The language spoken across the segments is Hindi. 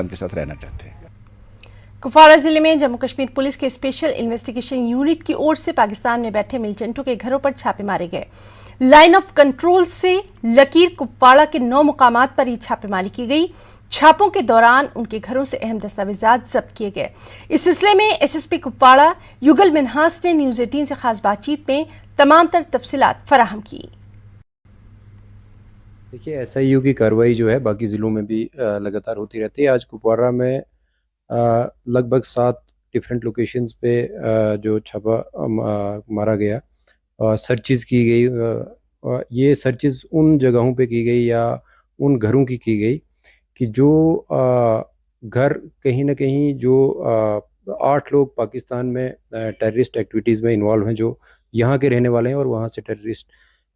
के साथ रहना चाहते हैं। कुपवाड़ा जिले में जम्मू कश्मीर पुलिस के स्पेशल इन्वेस्टिगेशन यूनिट की ओर से पाकिस्तान में बैठे मिलिटेंटों के घरों पर छापे मारे गए। लाइन ऑफ कंट्रोल से लकीर कुपवाड़ा के 9 मुकामात पर ही छापेमारी की गई। छापों के दौरान उनके घरों से अहम दस्तावेजात जब्त किए गए। इस सिलसिले में एसएसपी कुपवाड़ा युगल मिन्हास ने न्यूज 18 से खास बातचीत में तमाम तर तफसीलात फराहम की। देखिए, एसआईयू की कार्रवाई जो है बाकी ज़िलों में भी लगातार होती रहती है। आज कुपवाड़ा में लगभग 7 डिफरेंट लोकेशंस पे जो छापा मारा गया और सर्चिज़ की गई। ये सर्चिज़ उन जगहों पे की गई या उन घरों की गई कि जो घर कहीं ना कहीं जो 8 लोग पाकिस्तान में टेररिस्ट एक्टिविटीज़ में इन्वॉल्व हैं, जो यहाँ के रहने वाले हैं और वहाँ से टेररिस्ट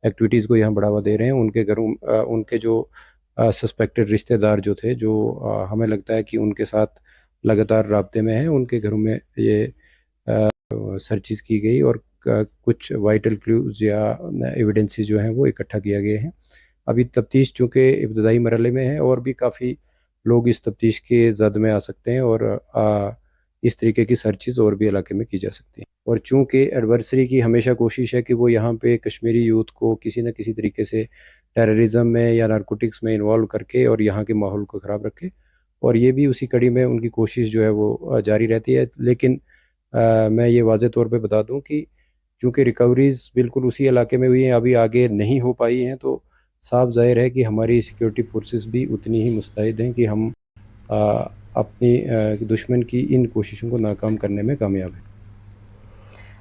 एक्टिविटीज़ को यहाँ बढ़ावा दे रहे हैं। उनके घरों उनके जो सस्पेक्टेड रिश्तेदार जो थे, जो हमें लगता है कि उनके साथ लगातार राब्ते में हैं, उनके घरों में ये सर्चिज़ की गई और कुछ वाइटल क्लूज़ या एविडेंसेस जो हैं वो इकट्ठा किया गए हैं। अभी तफ्तीश चूँकि इब्तदाई मरहले में है और भी काफ़ी लोग इस तफ्तीश के ज़द में आ सकते हैं और इस तरीके की सर्चिज़ और भी इलाके में की जा सकती हैं। और चूँकि एडवर्सरी की हमेशा कोशिश है कि वो यहाँ पे कश्मीरी यूथ को किसी न किसी तरीके से टेररिज्म में या नारकोटिक्स में इन्वॉल्व करके और यहाँ के माहौल को ख़राब रखे, और ये भी उसी कड़ी में उनकी कोशिश जो है वो जारी रहती है। लेकिन मैं ये वाज़ेह तौर पे बता दूं कि चूँकि रिकवरीज़ बिल्कुल उसी इलाके में हुई हैं, अभी आगे नहीं हो पाई हैं, तो साफ ज़ाहिर है कि हमारी सिक्योरिटी फोर्सेस भी उतनी ही मुस्तैद हैं कि हम अपनी दुश्मन की इन कोशिशों को नाकाम करने में कामयाब हैं।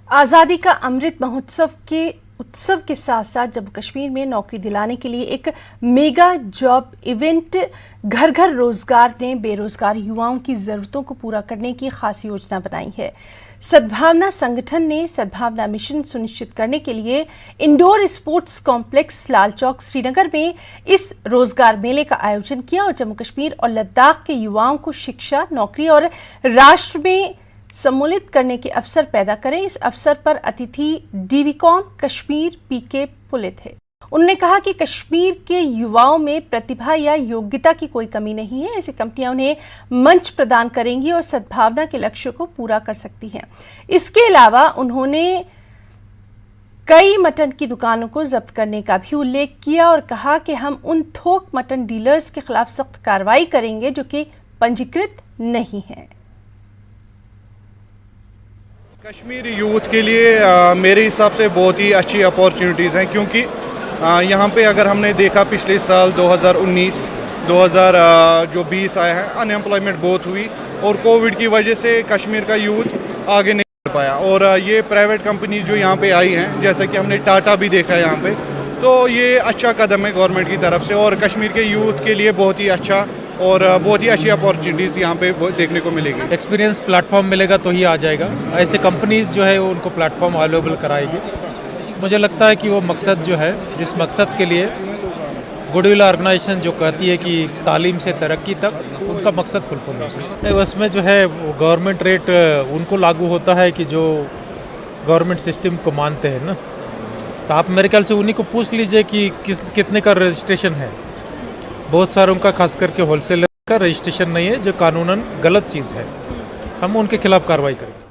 आज़ादी का अमृत महोत्सव के उत्सव के साथ साथ जम्मू कश्मीर में नौकरी दिलाने के लिए एक मेगा जॉब इवेंट घर घर रोजगार ने बेरोजगार युवाओं की जरूरतों को पूरा करने की खास योजना बनाई है। सद्भावना संगठन ने सद्भावना मिशन सुनिश्चित करने के लिए indoor sports complex Lal Chowk Srinagar में इस रोजगार मेले का आयोजन किया और जम्मू कश्मीर और लद्दाख के युवाओं को शिक्षा, नौकरी और राष्ट्र में सम्मिलित करने के अवसर पैदा करें। इस अवसर पर अतिथि डीवीकॉन कश्मीर पीके पुले थे। उन्होंने कहा कि कश्मीर के युवाओं में प्रतिभा या योग्यता की कोई कमी नहीं है। ऐसी कंपनियां उन्हें मंच प्रदान करेंगी और सद्भावना के लक्ष्यों को पूरा कर सकती हैं। इसके अलावा उन्होंने कई मटन की दुकानों को जब्त करने का भी उल्लेख किया और कहा कि हम उन थोक मटन डीलर्स के खिलाफ सख्त कार्रवाई करेंगे जो कि पंजीकृत नहीं है। कश्मीरी यूथ के लिए मेरे हिसाब से बहुत ही अच्छी अपॉर्चुनिटीज़ हैं, क्योंकि यहाँ पे अगर हमने देखा पिछले साल 2019-2020 आए हैं, अनएम्प्लॉयमेंट बहुत हुई और कोविड की वजह से कश्मीर का यूथ आगे नहीं बढ़ पाया। और ये प्राइवेट कंपनी जो यहाँ पे आई हैं, जैसा कि हमने टाटा भी देखा है यहाँ पे, तो ये अच्छा कदम है गवर्नमेंट की तरफ से और कश्मीर के यूथ के लिए बहुत ही अच्छा और बहुत ही अच्छी अपॉर्चुनिटीज़ यहाँ पे देखने को मिलेगी। एक्सपीरियंस प्लेटफॉर्म मिलेगा तो ही आ जाएगा। ऐसे कंपनीज जो है उनको प्लेटफॉर्म अवेलेबल कराएगी। मुझे लगता है कि वो मकसद जो है, जिस मकसद के लिए गुडविल ऑर्गेनाइजेशन जो कहती है कि तालीम से तरक्की तक, उनका मकसद फुलफिल हो सके, उसमें जो है गवर्नमेंट रेट उनको लागू होता है कि जो गवर्नमेंट सिस्टम को मानते हैं ना। तो आप मेरे ख्याल से उन्हीं को पूछ लीजिए कि कितने का रजिस्ट्रेशन है। बहुत सारों का खास करके होलसेलर का रजिस्ट्रेशन नहीं है, जो कानूनन गलत चीज़ है। हम उनके खिलाफ कार्रवाई करेंगे।